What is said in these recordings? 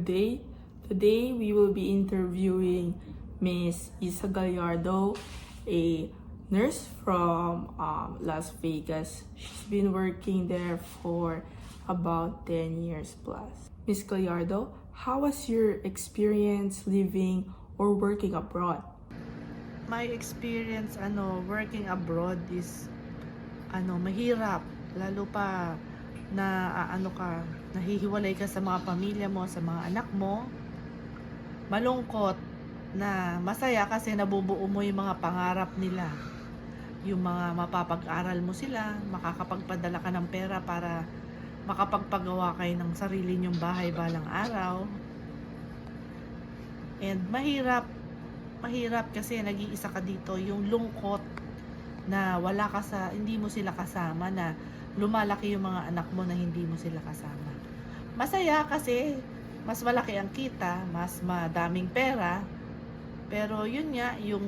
good day. Today we will be interviewing Miss Isa Gallardo, a nurse from Las Vegas. She's been working there for about 10 years plus. Miss Gallardo, how was your experience living or working abroad? My experience working abroad is mahirap, lalo pa na nahihiwalay ka sa mga pamilya mo, sa mga anak mo. Malungkot na masaya kasi nabubuo mo yung mga pangarap nila. Yung mga mapapag-aral mo sila, makakapagpadala ka ng pera para makapagpagawa kayo ng sarili nyong bahay balang araw. And mahirap kasi nag-iisa ka dito, yung lungkot na hindi mo sila kasama, na lumalaki yung mga anak mo na hindi mo sila kasama. Masaya kasi mas malaki ang kita, mas madaming pera, pero yun nga, yung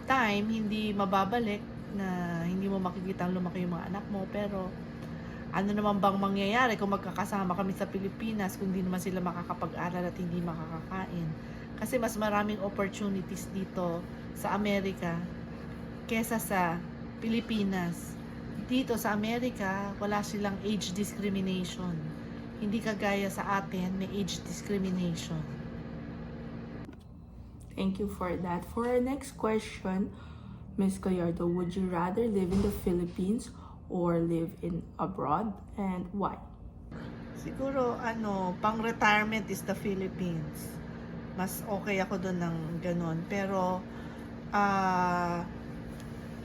time hindi mababalik, na hindi mo makikita ang lumaki yung mga anak mo. Pero ano naman bang mangyayari kung magkakasama kami sa Pilipinas kung di naman sila makakapag-aral at hindi makakakain? Kasi mas maraming opportunities dito sa Amerika kesa sa Pilipinas. Dito sa Amerika, wala silang age discrimination. Hindi kagaya sa atin, may age discrimination. Thank you for that. For our next question, Miss Gallardo, would you rather live in the Philippines or live in abroad, and why? Siguro pang retirement is the Philippines. Mas okay ako doon ng ganun. Pero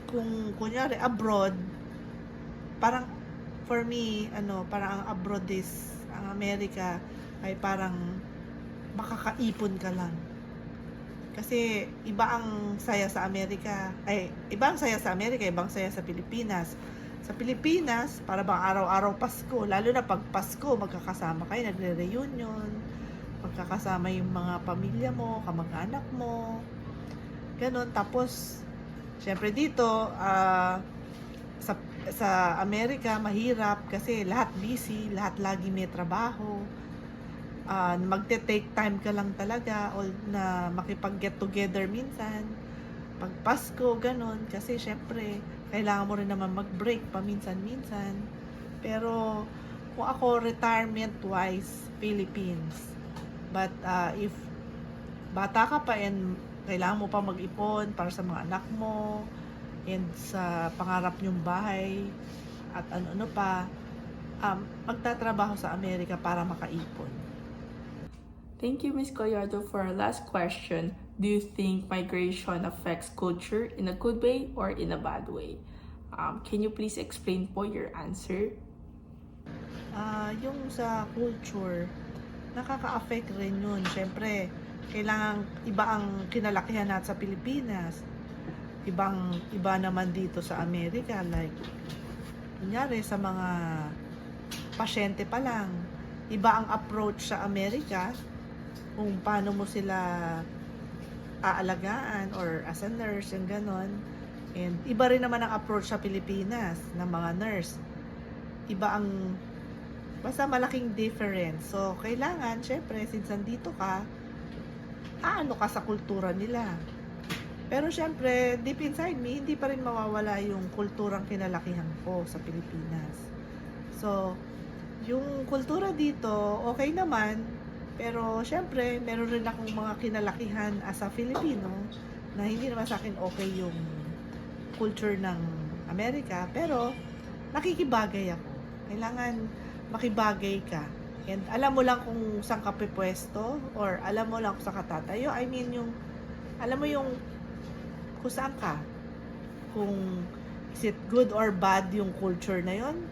kung kunyari abroad, parang for me parang ang abroad is, ang Amerika ay parang makakaipon ka lang. Kasi iba ang saya sa Amerika, ibang saya sa Pilipinas. Sa Pilipinas, para bang araw-araw Pasko, lalo na pag Pasko, magkakasama kayo, nagre-reunion, magkakasama yung mga pamilya mo, kamag-anak mo, ganun. Tapos, syempre dito, sa Amerika, mahirap kasi lahat busy, lahat lagi may trabaho. Magte-take time ka lang talaga o na makipag-get together minsan pag Pasko, ganun, kasi syempre kailangan mo rin naman mag-break paminsan-minsan. Pero kung ako, retirement wise, Philippines. But if bata ka pa and kailangan mo pa mag-ipon para sa mga anak mo and sa pangarap nyong bahay at ano pa, magtatrabaho sa Amerika para makaipon. Thank you, Ms. Gallardo. For our last question, do you think migration affects culture in a good way or in a bad way? Can you please explain po your answer? Yung sa culture, nakaka-affect rin yun. Siyempre, kailangan iba ang kinalakihan natin sa Pilipinas. Iba naman dito sa Amerika. Like, kunyari sa mga pasyente pa lang, iba ang approach sa Amerika kung paano mo sila aalagaan or as a nurse, yung ganon. And iba rin naman ang approach sa Pilipinas ng mga nurse. Basta malaking difference. So, kailangan, syempre, since nandito ka, ka sa kultura nila. Pero syempre, deep inside me, hindi pa rin mawawala yung kulturang kinalakihan ko sa Pilipinas. So, yung kultura dito, okay naman, pero syempre, meron rin akong mga kinalakihan as a Filipino na hindi naman sa akin okay yung culture ng Amerika, pero nakikibagay ako. Kailangan makibagay ka. And alam mo lang kung saan ka pipwesto or alam mo lang kung saan ka tatayo. I mean, alam mo yung kung saan ka. Kung is it good or bad yung culture na yon,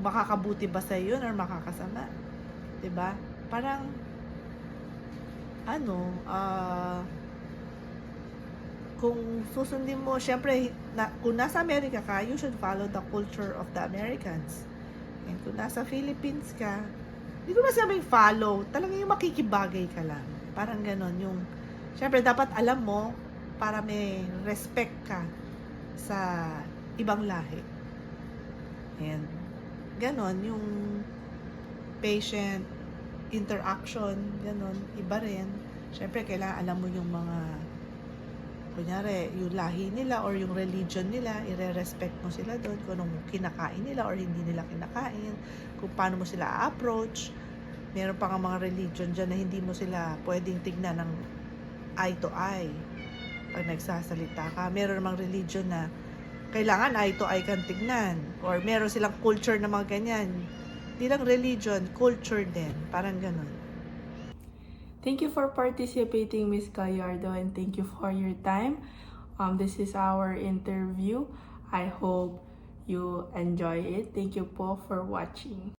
makakabuti ba sa yun or makakasama? 'Di ba? Parang kung susundin mo, syempre, kung nasa Amerika ka, you should follow the culture of the Americans. And kung nasa Philippines ka, hindi ko masabing follow, talagang yung makikibagay ka lang. Parang ganon, yung, syempre, dapat alam mo para may respect ka sa ibang lahi. And ganon, yung patient interaction, ganun, iba rin. Siyempre, kailangan alam mo yung mga, kunyari, yung lahi nila or yung religion nila, ire-respect mo sila doon, kung anong kinakain nila or hindi nila kinakain, kung paano mo sila approach. Meron pa nga mga religion dyan na hindi mo sila pwedeng tignan ng eye to eye pag nagsasalita ka. Meron namang religion na kailangan eye to eye kang tignan. Or meron silang culture na mga ganyan. Di lang religion, culture din. Parang ganun. Thank you for participating, Miss Gallardo, and thank you for your time. This is our interview. I hope you enjoy it. Thank you po for watching.